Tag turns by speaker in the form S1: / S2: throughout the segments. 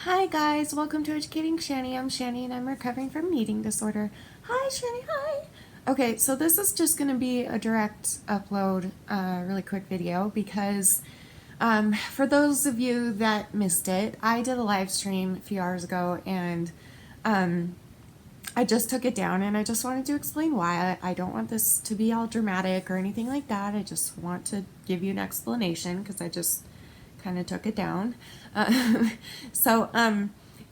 S1: Hi guys, welcome to Educating Shani. I'm Shani and I'm recovering from an eating disorder. Hi Shani, hi! Okay, so this is just going to be a direct upload, really quick video because for those of you that missed it, I did a live stream a few hours ago and I just took it down and I just wanted to explain why. I don't want this to be all dramatic or anything like that. I just want to give you an explanation because I just kind of took it down. So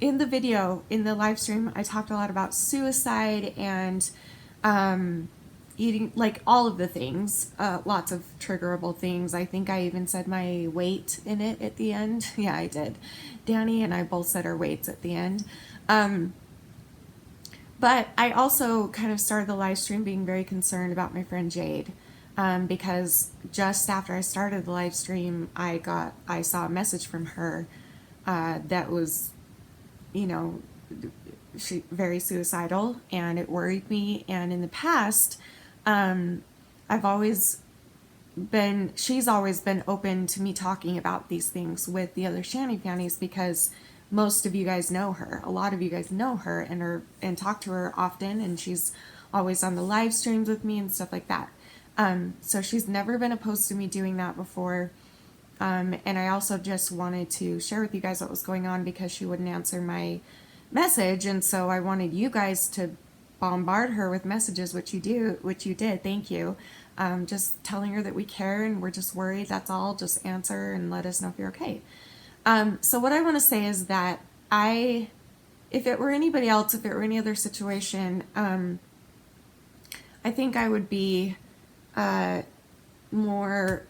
S1: in the video, in the live stream, I talked a lot about suicide and eating, like all of the things, lots of triggerable things. I think I even said my weight in it at the end. Yeah, I did. Danny and I both said our weights at the end. But I also kind of started the live stream being very concerned about my friend Jade. Because just after I started the live stream, I saw a message from her that was, you know, very suicidal, and it worried me. And in the past, I've always she's always been open to me talking about these things with the other Shani Fannies because most of you guys know her. A lot of you guys know her and talk to her often, and she's always on the live streams with me and stuff like that. So she's never been opposed to me doing that before. And I also just wanted to share with you guys what was going on because she wouldn't answer my message. And so I wanted you guys to bombard her with messages, which you did. Thank you. Just telling her that we care and we're just worried. That's all. Just answer and let us know if you're okay. So what I want to say is that if it were anybody else, if it were any other situation, I think I would be more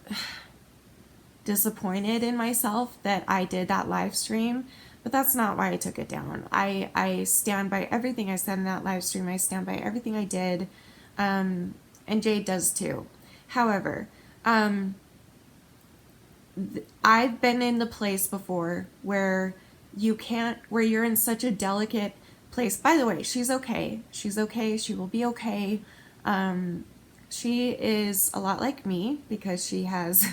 S1: disappointed in myself that I did that live stream, but that's not why I took it down. I stand by everything I said in that live stream. I stand by everything I did, and Jade does too. However, I've been in the place before where where you're in such a delicate place. By the way, she's okay. She's okay. She will be okay. She is a lot like me because she has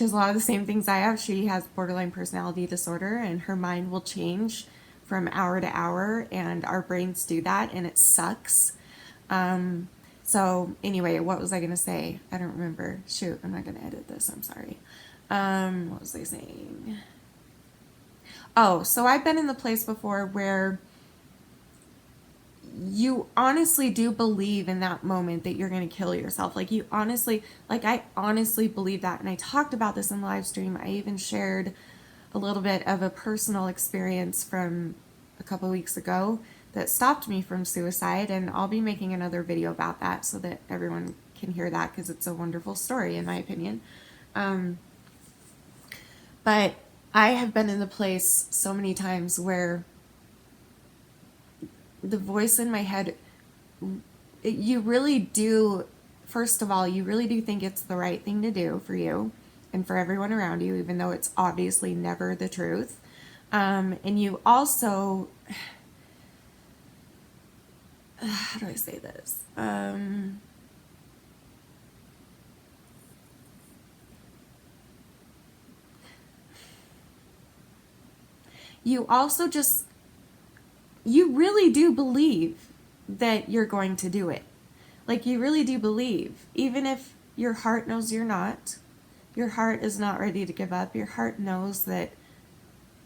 S1: a lot of the same things I have. She has borderline personality disorder, and her mind will change from hour to hour, and our brains do that, and it sucks. So anyway, what was I going to say? I don't remember. Shoot, I'm not going to edit this. I'm sorry. What was I saying? Oh, so I've been in the place before where you honestly do believe in that moment that you're going to kill yourself. Like I honestly believe that. And I talked about this in the live stream. I even shared a little bit of a personal experience from a couple weeks ago that stopped me from suicide. And I'll be making another video about that so that everyone can hear that because it's a wonderful story in my opinion. But I have been in the place so many times where the voice in my head, you really do, first of all, you really do think it's the right thing to do for you and for everyone around you, even though it's obviously never the truth. And you also, how do I say this? You also just, you really do believe that you're going to do it. Like you really do believe, even if your heart knows you're not, your heart is not ready to give up, your heart knows that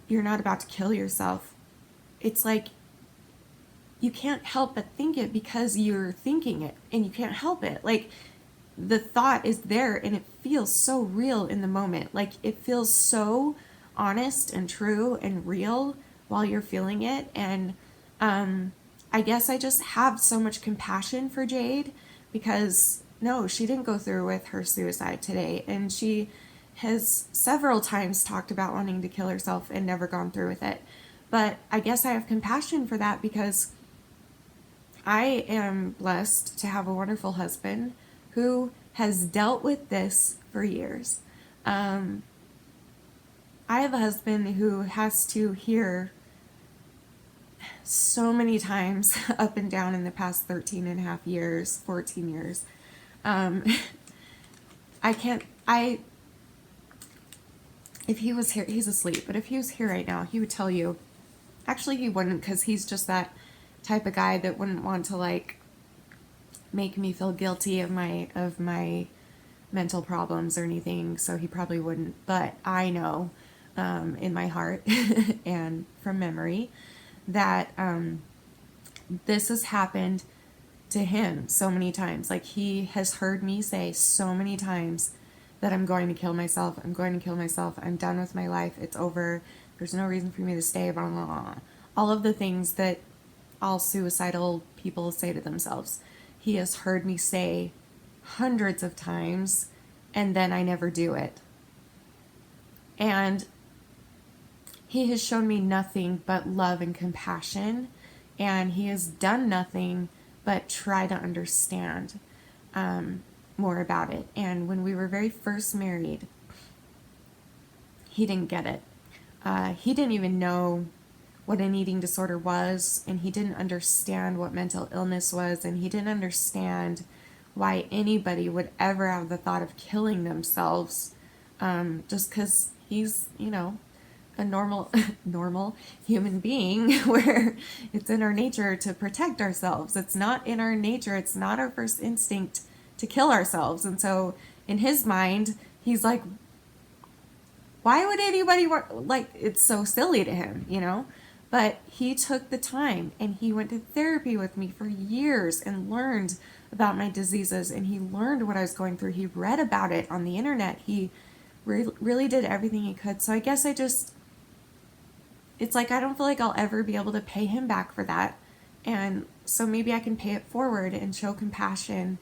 S1: you're not about to kill yourself. It's like you can't help but think it because you're thinking it and you can't help it. Like the thought is there and it feels so real in the moment. Like it feels so honest and true and real while you're feeling it. And I guess I just have so much compassion for Jade because no, she didn't go through with her suicide today, and she has several times talked about wanting to kill herself and never gone through with it. But I guess I have compassion for that because I am blessed to have a wonderful husband who has dealt with this for years. I have a husband who has to hear so many times up and down in the past 13 and a half years, 14 years. If he was here, he's asleep, but if he was here right now, he would tell you Actually, he wouldn't, because he's just that type of guy that wouldn't want to like make me feel guilty of my mental problems or anything. So he probably wouldn't. But I know in my heart and from memory that this has happened to him so many times. Like, he has heard me say so many times that I'm going to kill myself. I'm going to kill myself. I'm done with my life. It's over. There's no reason for me to stay. Blah, blah, blah. All of the things that all suicidal people say to themselves. He has heard me say hundreds of times, and then I never do it. And he has shown me nothing but love and compassion, and he has done nothing but try to understand more about it. And when we were very first married, he didn't get it. He didn't even know what an eating disorder was, and he didn't understand what mental illness was, and he didn't understand why anybody would ever have the thought of killing themselves just because he's, a normal human being where it's in our nature to protect ourselves. It's not in our nature. It's not our first instinct to kill ourselves. And so in his mind, he's like, why would anybody like, it's so silly to him. But he took the time and he went to therapy with me for years and learned about my diseases, and he learned what I was going through. He read about it on the internet. He really did everything he could. So I guess it's like I don't feel like I'll ever be able to pay him back for that. And so maybe I can pay it forward and show compassion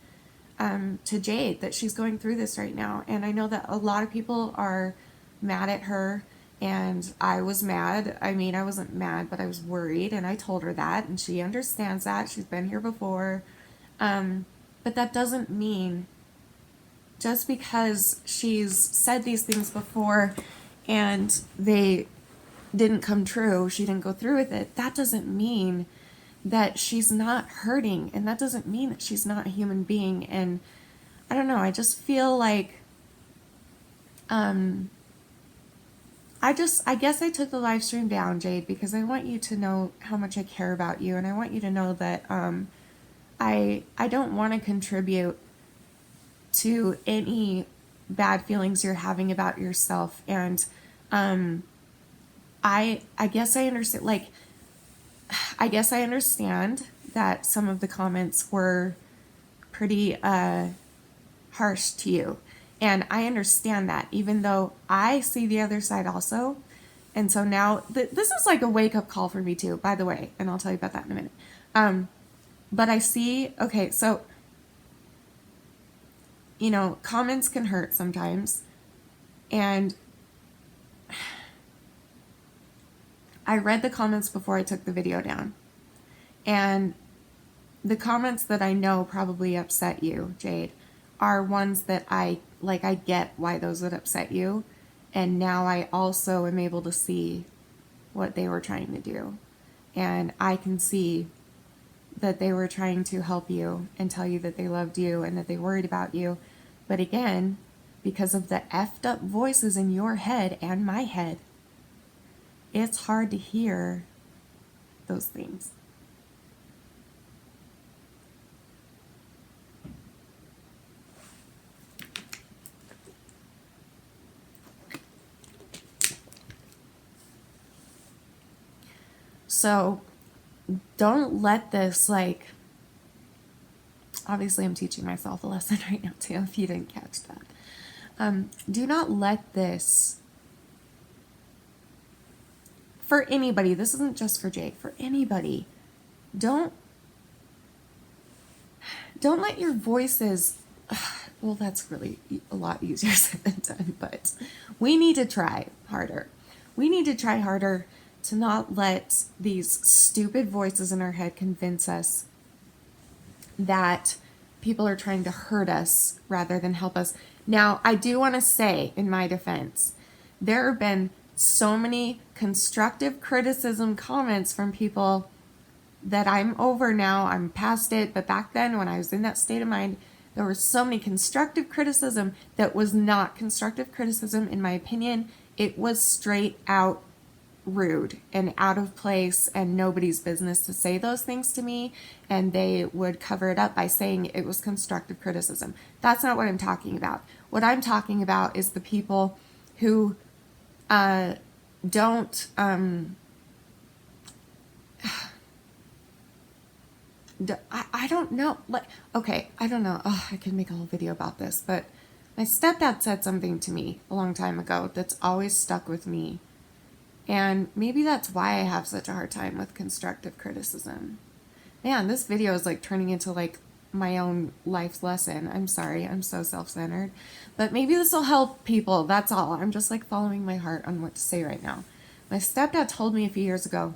S1: to Jade that she's going through this right now. And I know that a lot of people are mad at her, and I was mad. I mean, I wasn't mad, but I was worried, and I told her that, and she understands that. She's been here before. But that doesn't mean just because she's said these things before and they didn't come true, she didn't go through with it, that doesn't mean that she's not hurting, and that doesn't mean that she's not a human being. And I don't know, I just feel like I guess I took the live stream down, Jade, because I want you to know how much I care about you, and I want you to know that I don't want to contribute to any bad feelings you're having about yourself. And I guess I understand, like, I guess I understand that some of the comments were pretty harsh to you. And I understand that, even though I see the other side also. And so now, this is like a wake-up call for me too, by the way, and I'll tell you about that in a minute. But I see, okay, so, comments can hurt sometimes. And I read the comments before I took the video down. And the comments that I know probably upset you, Jade, are ones that I get why those would upset you. And now I also am able to see what they were trying to do. And I can see that they were trying to help you and tell you that they loved you and that they worried about you. But again, because of the effed up voices in your head and my head, it's hard to hear those things. So don't let this, like, obviously I'm teaching myself a lesson right now too, if you didn't catch that. Do not let this, for anybody, this isn't just for Jade, for anybody, don't let your voices, well, that's really a lot easier said than done, but we need to try harder. We need to try harder to not let these stupid voices in our head convince us that people are trying to hurt us rather than help us. Now, I do want to say, in my defense, there have been so many constructive criticism comments from people that I'm over now. I'm past it. But back then, when I was in that state of mind, there was so many constructive criticism that was not constructive criticism, in my opinion. It was straight out rude and out of place and nobody's business to say those things to me, and they would cover it up by saying it was constructive criticism. That's not what I'm talking about. What I'm talking about is the people who don't I don't know, like, okay, I don't know. Oh, I could make a whole video about this, but my stepdad said something to me a long time ago that's always stuck with me. And maybe that's why I have such a hard time with constructive criticism. Man, this video is like turning into like my own life lesson. I'm sorry, I'm so self-centered. But maybe this will help people, that's all. I'm just like following my heart on what to say right now. My stepdad told me a few years ago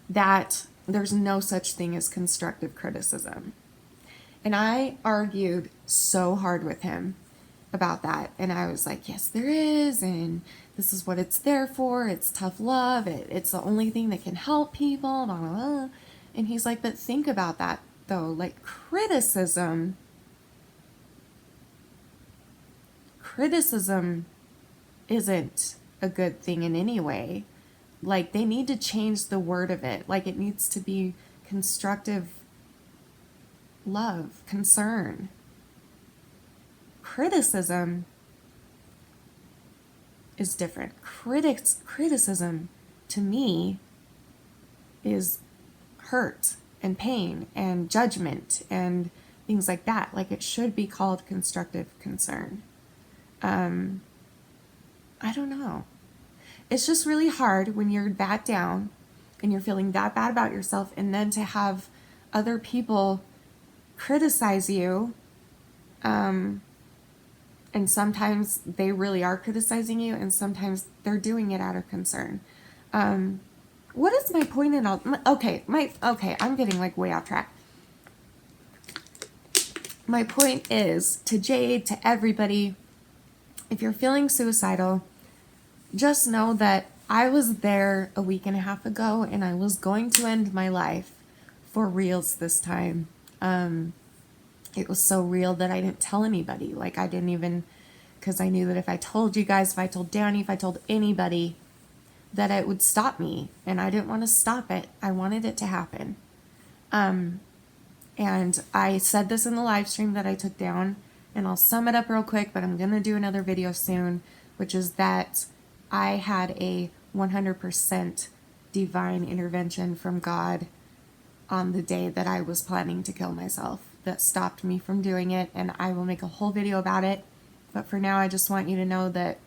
S1: that there's no such thing as constructive criticism. And I argued so hard with him about that. And I was like, yes, there is. And this is what it's there for. It's tough love. It's the only thing that can help people. Blah, blah, blah. And he's like, but think about that though. Like criticism isn't a good thing in any way. Like they need to change the word of it. Like it needs to be constructive love, concern. Criticism is different. Criticism to me is hurt and pain and judgment and things like that. Like it should be called constructive concern. I don't know. It's just really hard when you're that down and you're feeling that bad about yourself, and then to have other people criticize you. And sometimes they really are criticizing you, and sometimes they're doing it out of concern. What is my point in all? Okay, I'm getting like way off track. My point is to Jade, to everybody, if you're feeling suicidal, just know that I was there a week and a half ago, and I was going to end my life for reals this time. It was so real that I didn't tell anybody. Like I didn't even, because I knew that if I told you guys, if I told Danny, if I told anybody, that it would stop me. And I didn't want to stop it. I wanted it to happen. And I said this in the live stream that I took down, and I'll sum it up real quick, but I'm going to do another video soon, which is that I had a 100% divine intervention from God on the day that I was planning to kill myself that stopped me from doing it, and I will make a whole video about it. But for now, I just want you to know that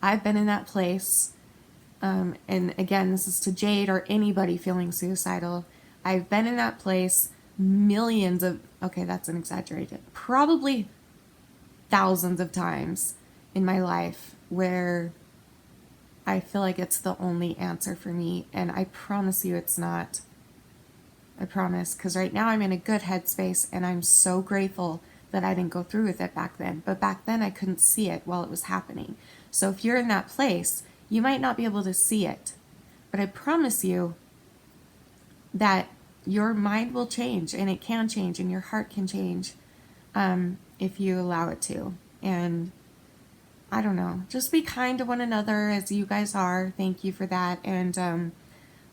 S1: I've been in that place. And again, this is to Jade or anybody feeling suicidal. I've been in that place millions of, okay, that's an exaggerated, probably thousands of times in my life where I feel like it's the only answer for me. And I promise you it's not. I promise, because right now I'm in a good headspace, and I'm so grateful that I didn't go through with it back then. But back then I couldn't see it while it was happening. So if you're in that place, you might not be able to see it. But I promise you that your mind will change, and it can change, and your heart can change if you allow it to. And I don't know, just be kind to one another as you guys are. Thank you for that. And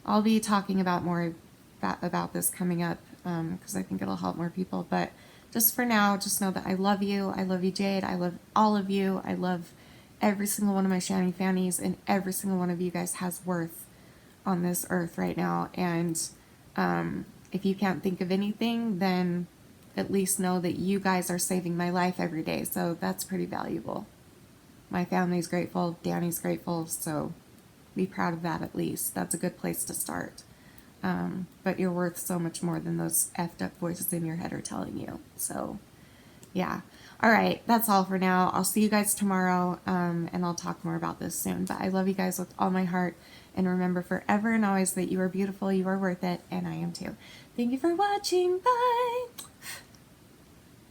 S1: I'll be talking about more about this coming up because I think it'll help more people. But just for now, just know that I love you. I love you, Jade. I love all of you. I love every single one of my Shani Fannies, and every single one of you guys has worth on this earth right now. And if you can't think of anything, then at least know that you guys are saving my life every day. So that's pretty valuable. My family's grateful. Danny's grateful. So be proud of that at least. That's a good place to start. But you're worth so much more than those effed up voices in your head are telling you. So, yeah. All right, that's all for now. I'll see you guys tomorrow, and I'll talk more about this soon. But I love you guys with all my heart. And remember forever and always that you are beautiful, you are worth it, and I am too. Thank you for watching. Bye!